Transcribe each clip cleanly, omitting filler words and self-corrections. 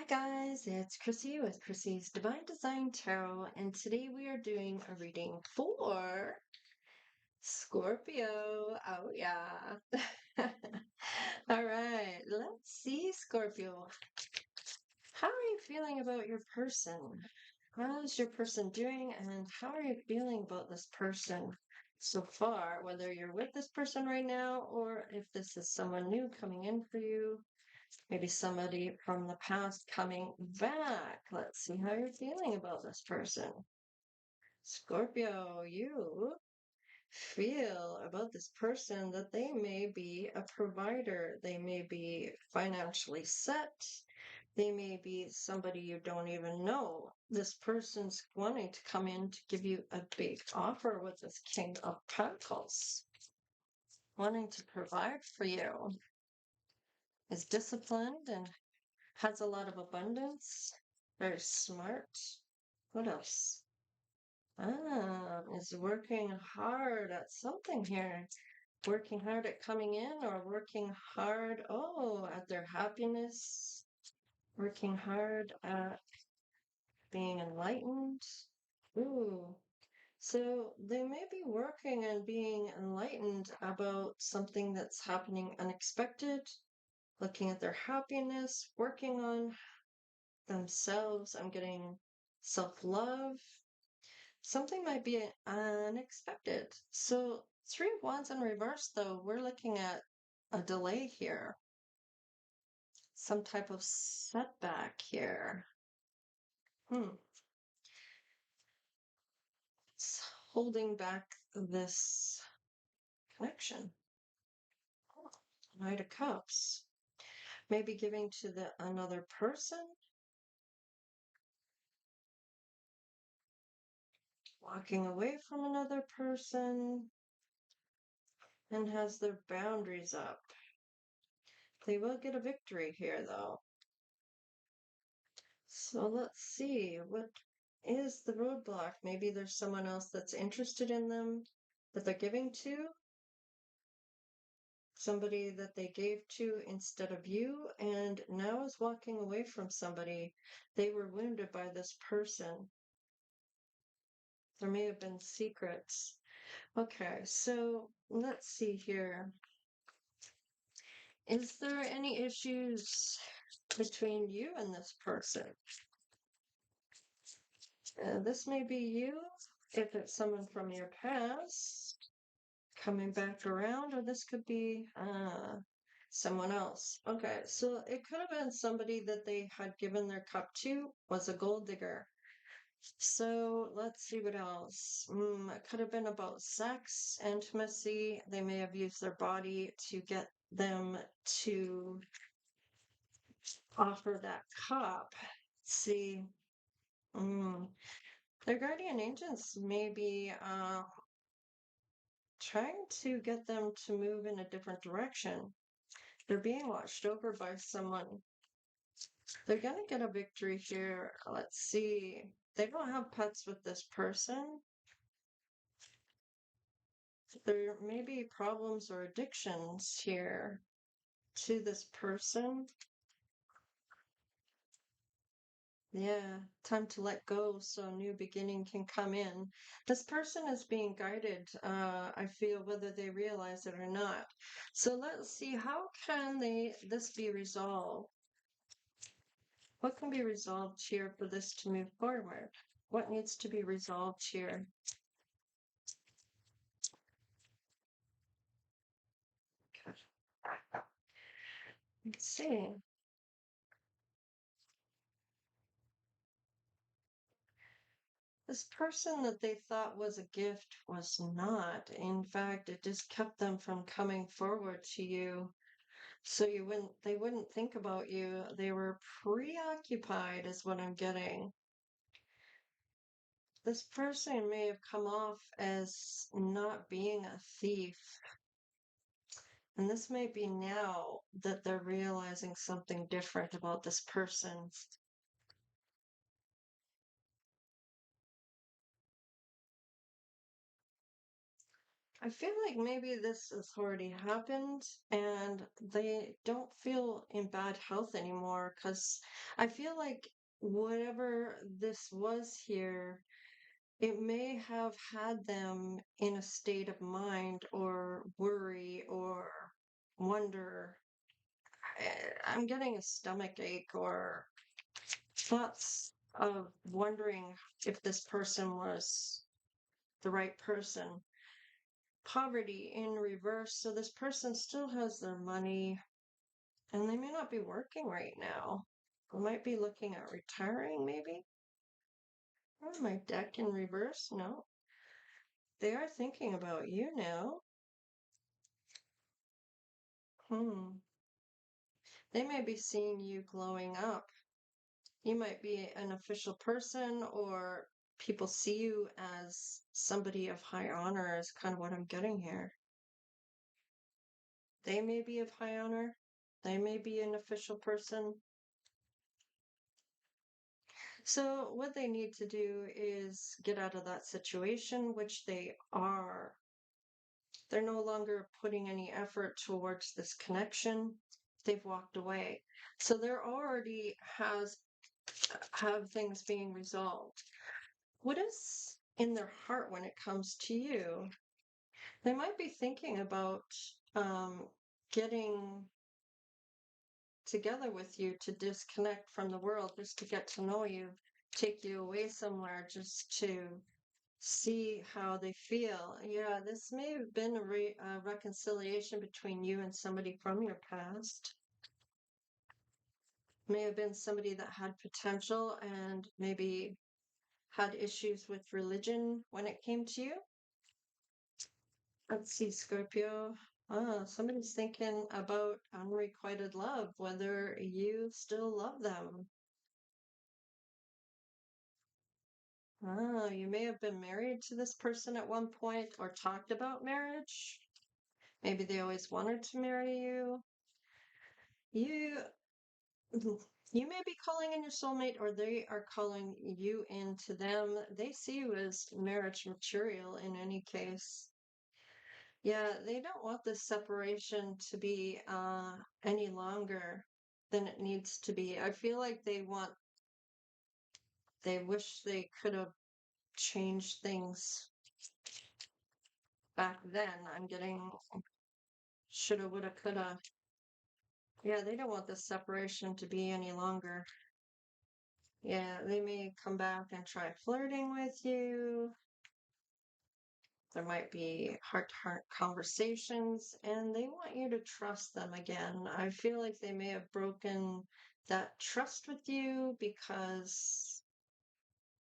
guys, it's Chrissie with Chrissie's Divine Design Tarot, and today we are doing a reading for Scorpio. Oh, yeah. All right, let's see, Scorpio. How are you feeling about your person? How is your person doing, and how are you feeling about this person so far? Whether you're with this person right now, or if this is someone new coming in for you. Maybe somebody from the past coming back. Let's see how you're feeling about this person. Scorpio, you feel about this person that they may be a provider. They may be financially set. They may be somebody you don't even know. This person's wanting to come in to give you a big offer with this King of Pentacles, wanting to provide for you. Is disciplined and has a lot of abundance, very smart. What else? Is working hard at something here. Working hard at coming in or working hard, at their happiness. Working hard at being enlightened. Ooh. So they may be working and being enlightened about something that's happening unexpected, looking at their happiness, working on themselves. I'm getting self-love. Something might be unexpected. So 3 of Wands in reverse, though, we're looking at a delay here. Some type of setback here. It's holding back this connection. Knight of Cups. Maybe giving to another person. Walking away from another person. And has their boundaries up. They will get a victory here, though. So let's see. What is the roadblock? Maybe there's someone else that's interested in them that they're giving to. Somebody that they gave to instead of you, and now is walking away from somebody. They were wounded by this person. There may have been secrets. Okay, so let's see here. Is there any issues between you and this person? This may be you, if it's someone from your past coming back around, or this could be someone else. Okay, so it could have been somebody that they had given their cup to was a gold digger. So let's see what else. It could have been about sex, intimacy. They may have used their body to get them to offer that cup. Let's see. Their guardian angels may be trying to get them to move in a different direction. They're being watched over by someone. They're going to get a victory here. Let's see. They don't have pets with this person. There may be problems or addictions here to this person. Yeah, time to let go so a new beginning can come in. This person is being guided, I feel, whether they realize it or not. So let's see, how can this be resolved? What can be resolved here for this to move forward? What needs to be resolved here? Let's see. This person that they thought was a gift was not. In fact, it just kept them from coming forward to you. So they wouldn't think about you. They were preoccupied, is what I'm getting. This person may have come off as not being a thief. And this may be now that they're realizing something different about this person. I feel like maybe this has already happened and they don't feel in bad health anymore because I feel like whatever this was here, it may have had them in a state of mind or worry or wonder. I'm getting a stomach ache or thoughts of wondering if this person was the right person. Poverty in reverse. So this person still has their money and they may not be working right now. They might be looking at retiring, maybe. Oh, my deck in reverse? No. They are thinking about you now. Hmm. They may be seeing you glowing up. You might be an official person, or people see you as somebody of high honor, is kind of what I'm getting here. They may be of high honor. They may be an official person. So, what they need to do is get out of that situation, which they are. They're no longer putting any effort towards this connection. They've walked away. So there already have things being resolved. What is in their heart when it comes to you? They might be thinking about getting together with you to disconnect from the world, just to get to know you, take you away somewhere just to see how they feel. Yeah, this may have been a reconciliation between you and somebody from your past. May have been somebody that had potential and maybe had issues with religion when it came to you. Let's see, Scorpio. Somebody's thinking about unrequited love, whether you still love them. You may have been married to this person at one point or talked about marriage. Maybe they always wanted to marry you. You you may be calling in your soulmate or they are calling you into them. They see you as marriage material in any case. Yeah, they don't want this separation to be any longer than it needs to be. I feel like they wish they could have changed things back then. I'm getting shoulda, woulda, coulda. Yeah, they don't want this separation to be any longer. Yeah, they may come back and try flirting with you. There might be heart-to-heart conversations, and they want you to trust them again. I feel like they may have broken that trust with you because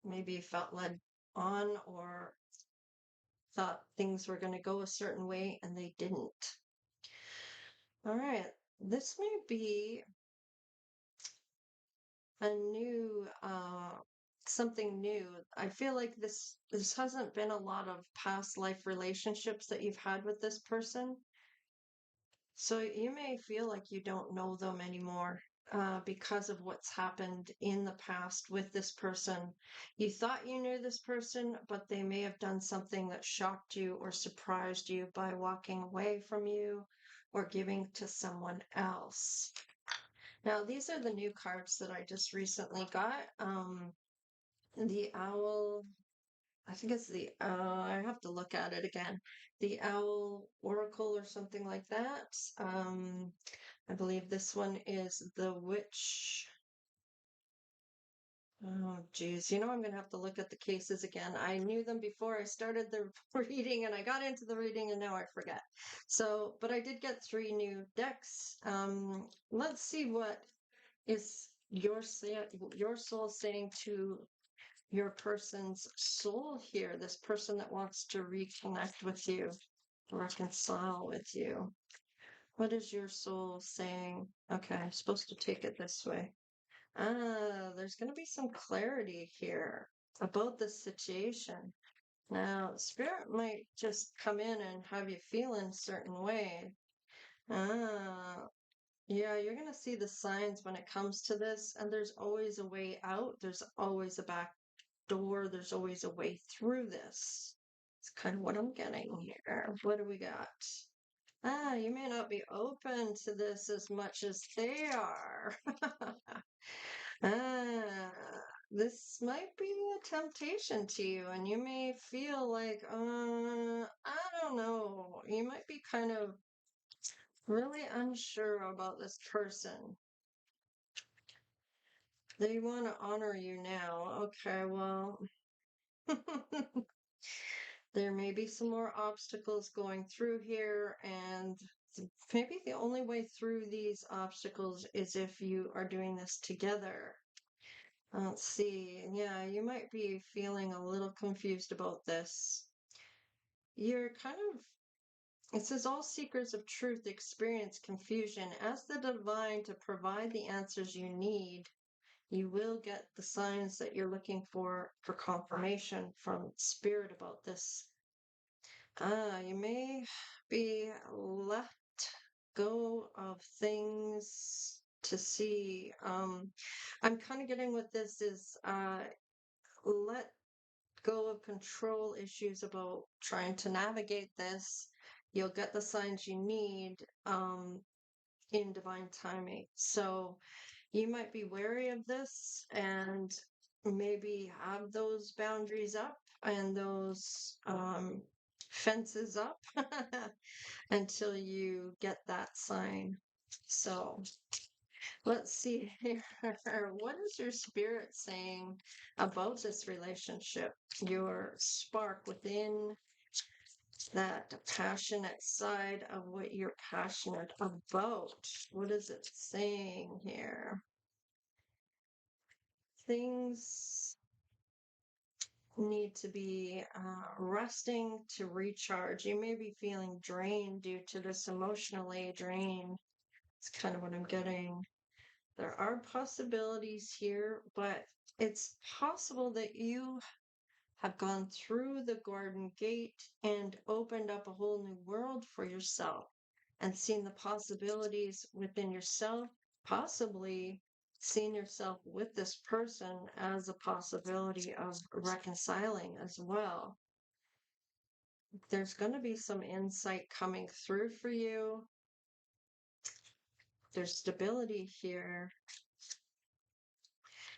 maybe you felt led on or thought things were going to go a certain way and they didn't. All right, this may be a new something new. I feel like this hasn't been a lot of past life relationships that you've had with this person. So you may feel like you don't know them anymore because of what's happened in the past with this person. You thought you knew this person, but they may have done something that shocked you or surprised you by walking away from you or giving to someone else. Now, these are the new cards that I just recently got. The owl, I think it's I have to look at it again. The owl oracle or something like that. I believe this one is the witch. Oh, geez. I'm going to have to look at the cases again. I knew them before I started the reading and I got into the reading and now I forget. So, but I did get 3 new decks. Let's see what is your soul saying to your person's soul here, this person that wants to reconnect with you, reconcile with you. What is your soul saying? Okay, I'm supposed to take it this way. There's going to be some clarity here about this situation. Now, spirit might just come in and have you feel in a certain way. Ah, yeah, you're going to see the signs when it comes to this, and there's always a way out. There's always a back door. There's always a way through this. It's kind of what I'm getting here. What do we got? Ah, you may not be open to this as much as they are. Ah, this might be a temptation to you, and you may feel like, I don't know. You might be kind of really unsure about this person. They want to honor you now. Okay, well, there may be some more obstacles going through here, and maybe the only way through these obstacles is if you are doing this together. Let's see. Yeah, you might be feeling a little confused about this. You're kind of, it says, all seekers of truth experience confusion. Ask the divine to provide the answers you need. You will get the signs that you're looking for confirmation from spirit about this. You may be left go of things to see. I'm kind of getting what this is, let go of control issues about trying to navigate this. You'll get the signs you need in divine timing. So you might be wary of this and maybe have those boundaries up and those fences up until you get that sign. So let's see here. What is your spirit saying about this relationship? Your spark within that passionate side of what you're passionate about. What is it saying here? Things need to be resting to recharge. You may be feeling drained due to this emotionally drained. It's kind of what I'm getting. There are possibilities here, but it's possible that you have gone through the garden gate and opened up a whole new world for yourself and seen the possibilities within yourself, possibly seen yourself with this person as a possibility of reconciling as well. There's going to be some insight coming through for you. There's stability here.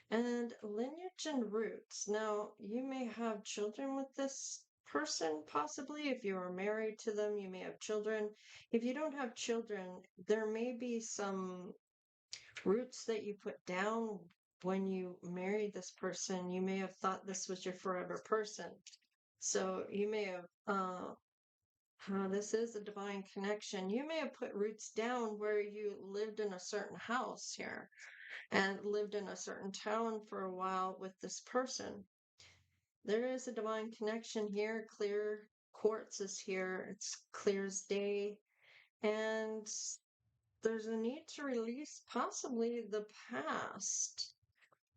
And lineage and roots. Now, you may have children with this person, possibly. If you are married to them, you may have children. If you don't have children, there may be some roots that you put down when you married this person. You may have thought this was your forever person. So you may have, this is a divine connection. You may have put roots down where you lived in a certain house here and lived in a certain town for a while with this person. There is a divine connection here. Clear quartz is here. It's clear as day. And there's a need to release possibly the past.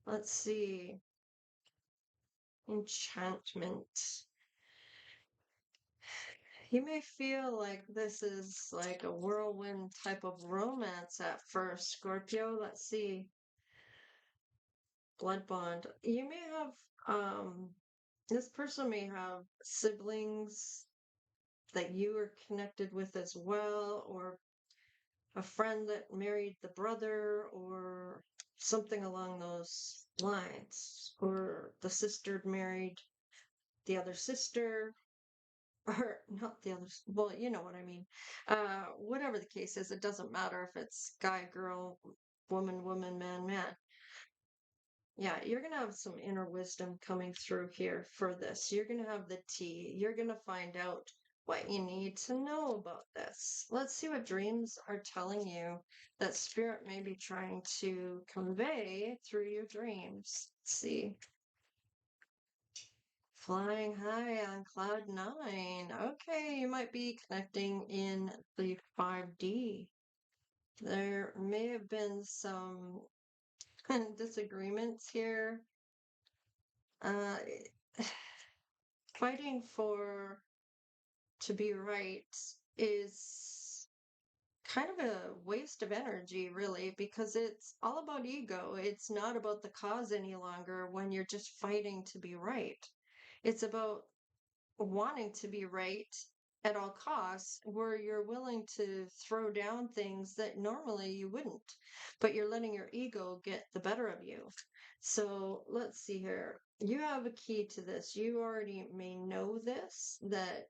Let's see. Enchantment. You may feel like this is like a whirlwind type of romance at first, Scorpio. Let's see. Blood bond. You may have, this person may have siblings that you are connected with as well, or a friend that married the brother, or something along those lines, or the sister married the other sister, or not the other, well, you know what I mean. Whatever the case is, it doesn't matter if it's guy, girl, woman, woman, man, man. Yeah, you're going to have some inner wisdom coming through here for this. You're going to have the tea. You're going to find out what you need to know about this. Let's see what dreams are telling you that spirit may be trying to convey through your dreams. Let's see. Flying high on cloud 9. Okay, you might be connecting in the 5D. There may have been some disagreements here. Fighting for to be right is kind of a waste of energy, really, because it's all about ego. It's not about the cause any longer when you're just fighting to be right. It's about wanting to be right at all costs, where you're willing to throw down things that normally you wouldn't, but you're letting your ego get the better of you. So let's see here. You have a key to this. You already may know this, that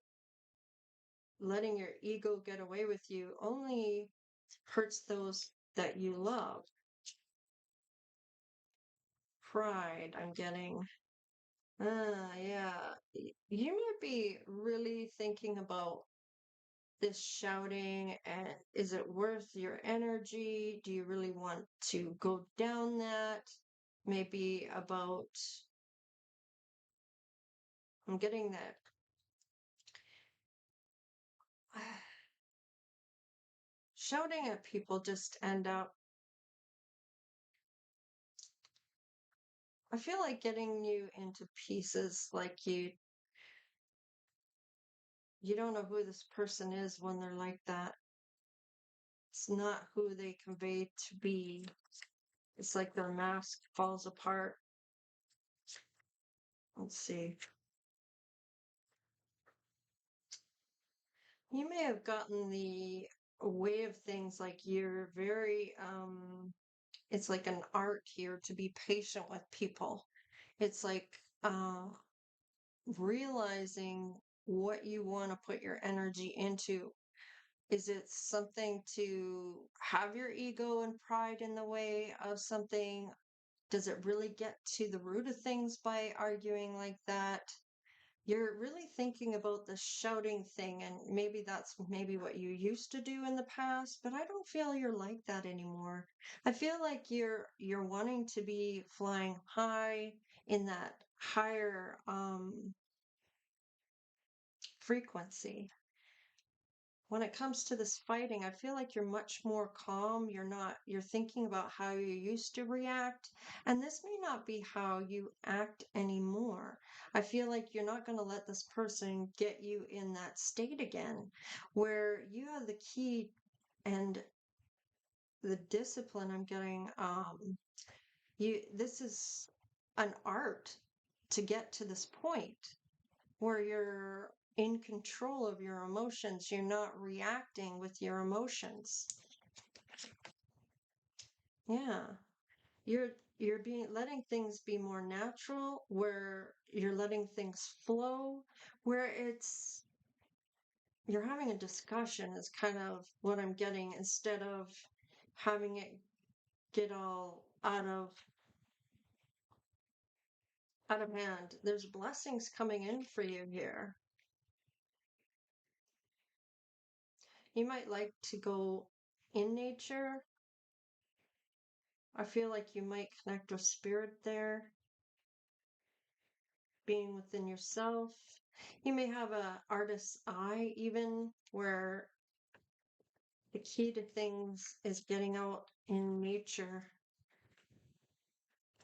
letting your ego get away with you only hurts those that you love. Pride, I'm getting. Yeah. You might be really thinking about this shouting, and is it worth your energy? Do you really want to go down that? Maybe about, I'm getting that shouting at people just end up, I feel like getting you into pieces, like you don't know who this person is when they're like that. It's not who they convey to be. It's like their mask falls apart. Let's see. You may have gotten the way of things, like you're very, it's like an art here to be patient with people. It's like realizing what you want to put your energy into. Is it something to have your ego and pride in the way of something? Does it really get to the root of things by arguing like that? You're really thinking about the shouting thing, and maybe that's maybe what you used to do in the past, but I don't feel you're like that anymore. I feel like you're wanting to be flying high in that higher frequency. When it comes to this fighting, I feel like you're much more calm. You're thinking about how you used to react, and this may not be how you act anymore. I feel like you're not going to let this person get you in that state again, where you have the key and the discipline. I'm getting, this is an art to get to this point where you're in control of your emotions. You're not reacting with your emotions. Yeah. You're being letting things be more natural, where you're letting things flow, where it's you're having a discussion is kind of what I'm getting, instead of having it get all out of hand. There's blessings coming in for you here. You might like to go in nature. I feel like you might connect with spirit there, being within yourself. You may have a artist's eye, even, where the key to things is getting out in nature.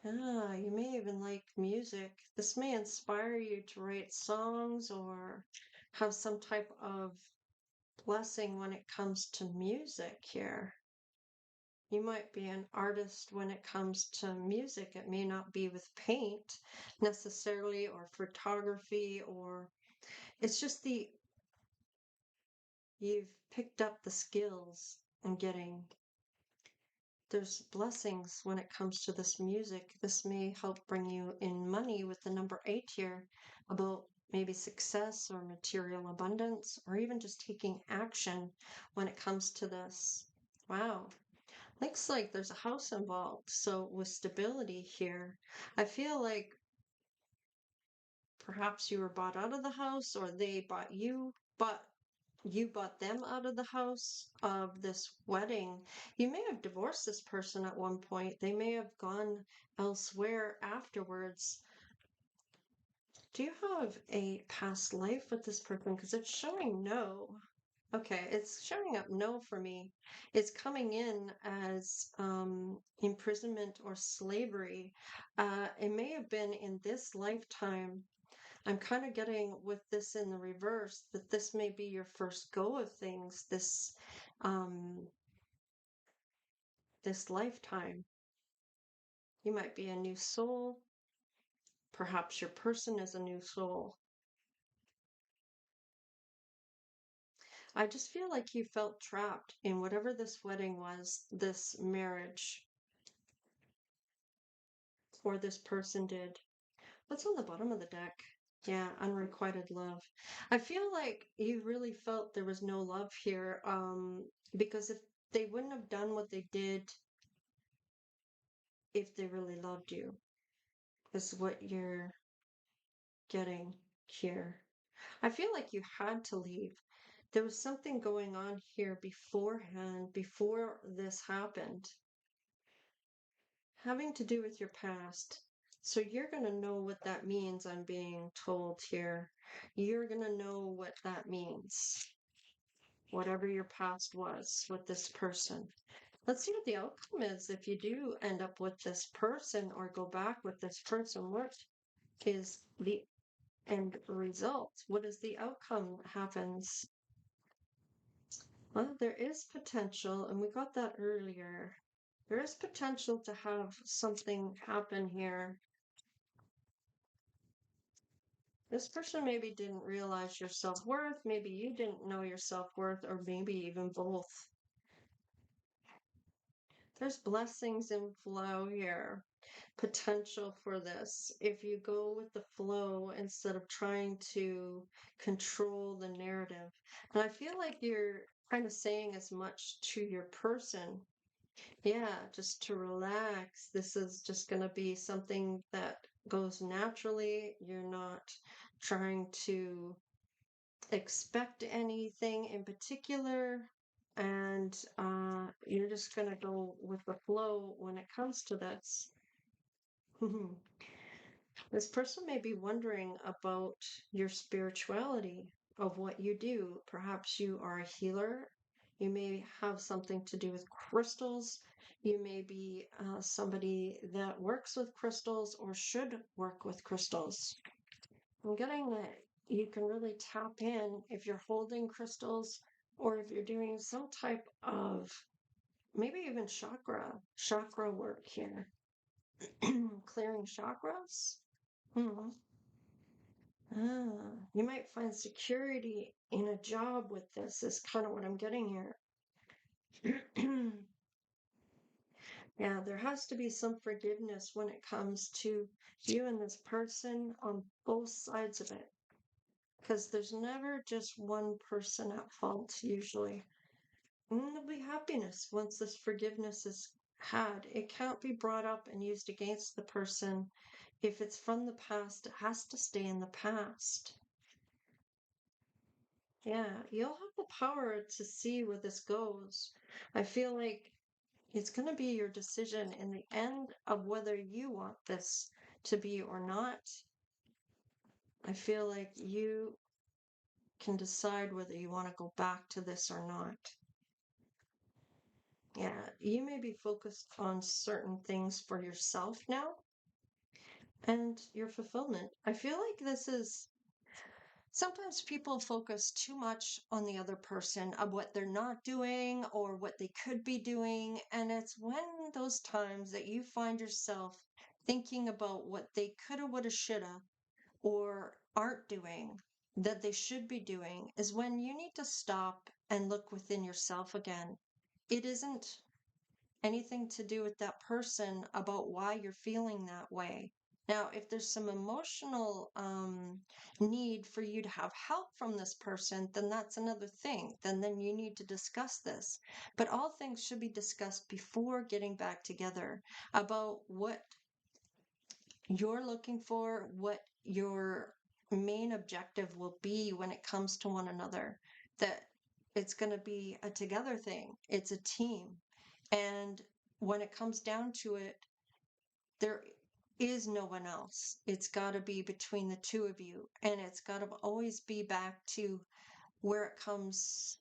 Ah, you may even like music. This may inspire you to write songs or have some type of blessing when it comes to music here. You might be an artist when it comes to music. It may not be with paint necessarily, or photography, or it's just you've picked up the skills and getting, there's blessings when it comes to this music. This may help bring you in money with the number 8 here, about maybe success or material abundance, or even just taking action when it comes to this. Wow. Looks like there's a house involved. So with stability here, I feel like perhaps you were bought out of the house, or they bought you, but you bought them out of the house of this wedding. You may have divorced this person at one point. They may have gone elsewhere afterwards. Do you have a past life with this person? Because it's showing no. Okay, it's showing up no for me. It's coming in as imprisonment or slavery. It may have been in this lifetime. I'm kind of getting with this in the reverse, that this may be your first go of things um this lifetime. You might be a new soul. Perhaps your person is a new soul. I just feel like you felt trapped in whatever this wedding was, this marriage, or this person did. What's on the bottom of the deck? Yeah, unrequited love. I feel like you really felt there was no love here, because if they wouldn't have done what they did if they really loved you, is what you're getting here. I feel like you had to leave. There was something going on here beforehand, before this happened, having to do with your past. So you're going to know what that means, I'm being told here. You're going to know what that means, whatever your past was with this person. Let's see what the outcome is if you do end up with this person or go back with this person. What is the end result? What is the outcome that happens? Well, there is potential, and we got that earlier. There is potential to have something happen here. This person maybe didn't realize your self-worth, maybe you didn't know your self-worth, or maybe even both. There's blessings in flow here, potential for this. If you go with the flow instead of trying to control the narrative. And I feel like you're kind of saying as much to your person. Yeah, just to relax. This is just going to be something that goes naturally. You're not trying to expect anything in particular, and you're just going to go with the flow when it comes to this. This person may be wondering about your spirituality, of what you do. Perhaps you are a healer. You may have something to do with crystals. You may be somebody that works with crystals or should work with crystals. I'm getting that you can really tap in if you're holding crystals or if you're doing some type of maybe even chakra work here. Clearing chakras. You might find security in a job with this, is kind of what I'm getting here. Yeah, there has to be some forgiveness when it comes to you and this person on both sides of it. Because there's never just one person at fault, usually. And there'll be happiness once this forgiveness is had. It can't be brought up and used against the person. If it's from the past, it has to stay in the past. Yeah, you'll have the power to see where this goes. I feel like it's going to be your decision in the end of whether you want this to be or not. I feel like you can decide whether you want to go back to this or not. Yeah, you may be focused on certain things for yourself now and your fulfillment. I feel like this is sometimes people focus too much on the other person of what they're not doing or what they could be doing. And it's when those times that you find yourself thinking about what they coulda, woulda, shoulda, or aren't doing that they should be doing is when you need to stop and look within yourself again. It isn't anything to do with that person about why you're feeling that way. Now, if there's some emotional need for you to have help from this person, then that's another thing. Then you need to discuss this. But all things should be discussed before getting back together about what you're looking for, what your main objective will be when it comes to one another. That it's going to be a together thing. It's a team. And when it comes down to it, there is no one else. It's got to be between the two of you. And it's got to always be back to where it comes,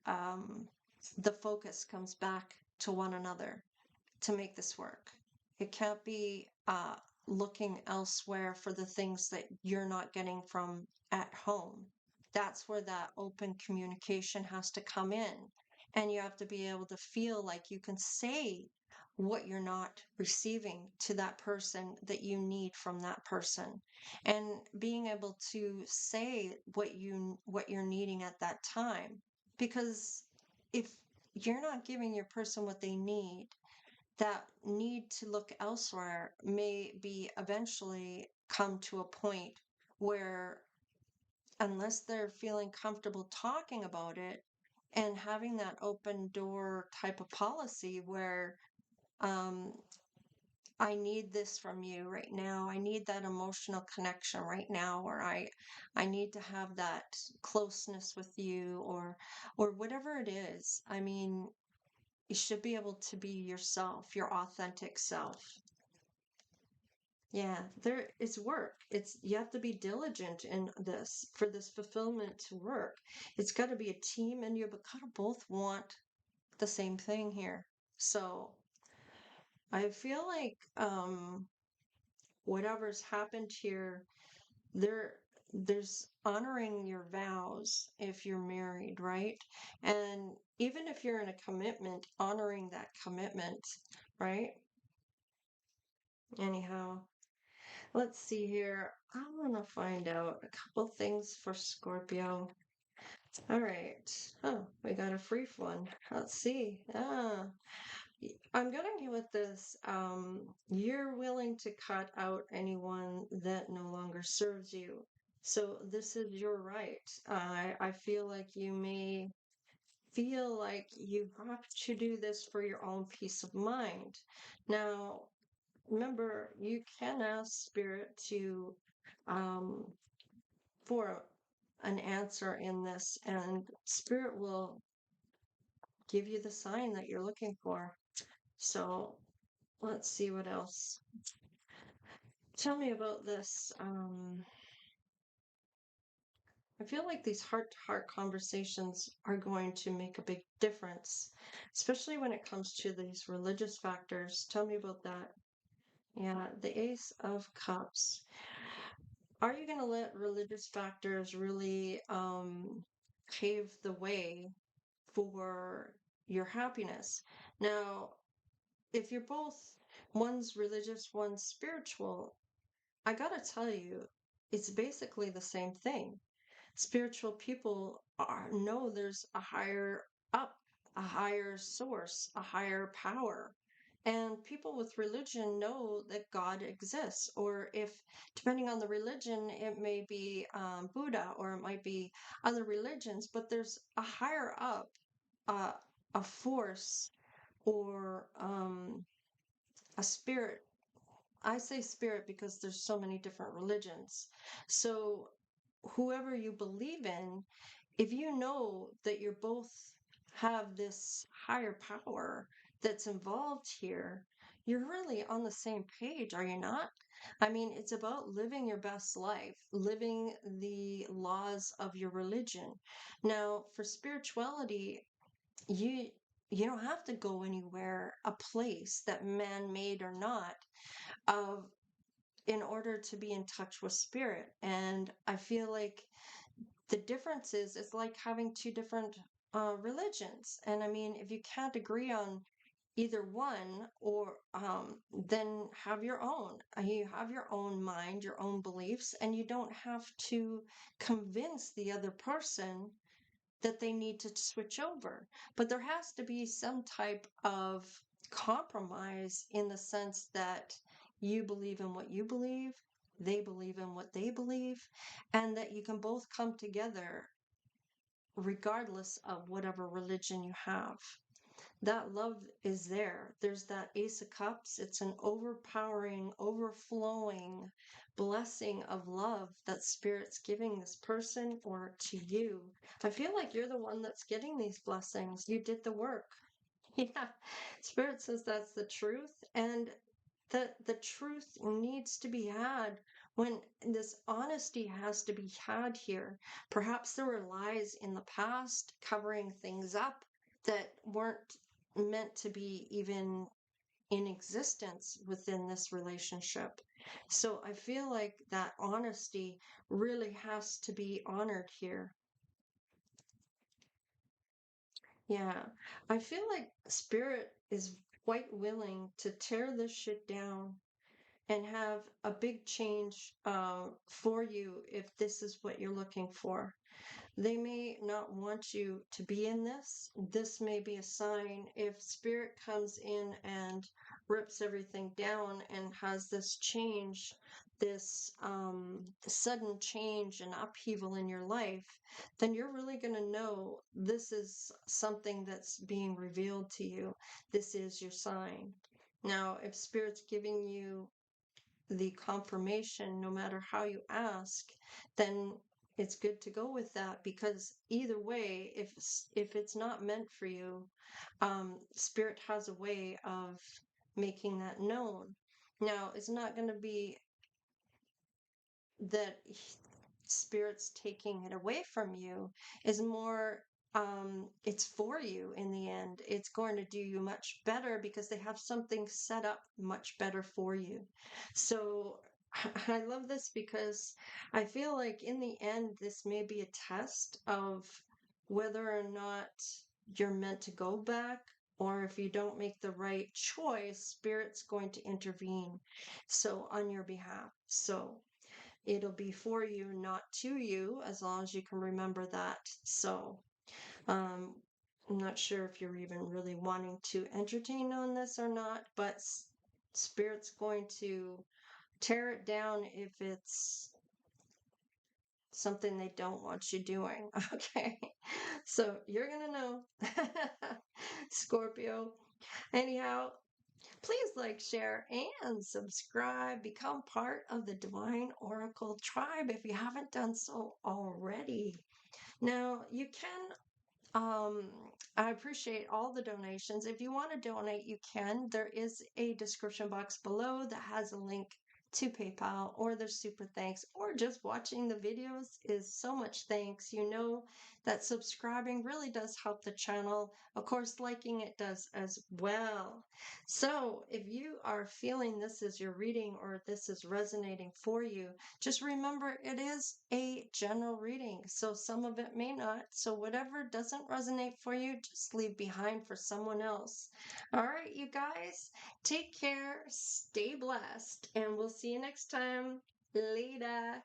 the focus comes back to one another to make this work. It can't be looking elsewhere for the things that you're not getting from at home. That's where that open communication has to come in. And you have to be able to feel like you can say what you're not receiving to that person that you need from that person, and being able to say what you're needing at that time. Because if you're not giving your person what they need, that need to look elsewhere may be eventually come to a point where, unless they're feeling comfortable talking about it and having that open door type of policy where, um, I need this from you right now. I need that emotional connection right now, or I need to have that closeness with you, or whatever it is. I mean, you should be able to be yourself, your authentic self. Yeah, there it's work. It's you have to be diligent in this for this fulfillment to work. It's got to be a team, and you gotta both want the same thing here. So I feel like whatever's happened here, there there's honoring your vows if you're married, right? And even if you're in a commitment, honoring that commitment, right? Anyhow, let's see here. I want to find out a couple things for Scorpio. All right. Oh, we got a free one. Let's see. I'm going with this. You're willing to cut out anyone that no longer serves you. So this is your right. I feel like you may feel like you have to do this for your own peace of mind. Now, remember, you can ask Spirit to um, for an answer in this, and Spirit will give you the sign that you're looking for. So let's see what else. Tell me about this. I feel like these heart-to-heart conversations are going to make a big difference, especially when it comes to these religious factors. Tell me about that. Yeah, the Ace of Cups. Are you going to let religious factors really pave the way for your happiness? Now, if you're both, one's religious, one's spiritual, I gotta tell you, it's basically the same thing. Spiritual people know there's a higher up, a higher source, a higher power. And people with religion know that God exists, or if, depending on the religion, it may be Buddha or it might be other religions, but there's a higher up, uh, a force, or a spirit. I say spirit because there's so many different religions. So whoever you believe in, if you know that you're both have this higher power that's involved here, you're really on the same page, are you not? I mean, it's about living your best life, living the laws of your religion. Now, for spirituality, you you don't have to go anywhere, a place that man made or not, of in order to be in touch with spirit. And I feel like the difference is it's like having two different religions. And I mean, if you can't agree on either one, or then have your own. You have your own mind, your own beliefs, and you don't have to convince the other person that they need to switch over. But there has to be some type of compromise in the sense that you believe in what you believe, they believe in what they believe, and that you can both come together regardless of whatever religion you have. That love is there. There's that Ace of Cups. It's an overpowering, overflowing blessing of love that Spirit's giving this person or to you. I feel like you're the one that's getting these blessings. You did the work. Yeah. Spirit says that's the truth. And that the truth needs to be had when this honesty has to be had here. Perhaps there were lies in the past covering things up that weren't meant to be even in existence within this relationship. So I feel like that honesty really has to be honored here. Yeah, I feel like spirit is quite willing to tear this shit down and have a big change for you if this is what you're looking for. They may not want you to be in this. This may be a sign if spirit comes in and rips everything down and has this change, this sudden change and upheaval in your life, then you're really going to know this is something that's being revealed to you. This is your sign. Now, if spirit's giving you the confirmation, no matter how you ask, then it's good to go with that, because either way, if it's not meant for you, spirit has a way of making that known. Now, it's not going to be that spirit's taking it away from you, is more it's for you in the end. It's going to do you much better because they have something set up much better for you. So I love this because I feel like in the end this may be a test of whether or not you're meant to go back, or if you don't make the right choice, spirit's going to intervene so on your behalf. So it'll be for you, not to you, as long as you can remember that. So, I'm not sure if you're even really wanting to entertain on this or not, but Spirit's going to tear it down if it's something they don't want you doing. Okay. So, you're going to know. Scorpio. Anyhow, please like, share, and subscribe. Become part of the Divine Oracle tribe if you haven't done so already. Now, you can, I appreciate all the donations. If you want to donate, you can. There is a description box below that has a link to PayPal, or there's super thanks, or just watching the videos is so much thanks. You know that subscribing really does help the channel. Of course, liking it does as well. So if you are feeling this is your reading or this is resonating for you, just remember it is a general reading. So some of it may not. So whatever doesn't resonate for you, just leave behind for someone else. All right, you guys. Take care, stay blessed, and we'll see you next time. Later.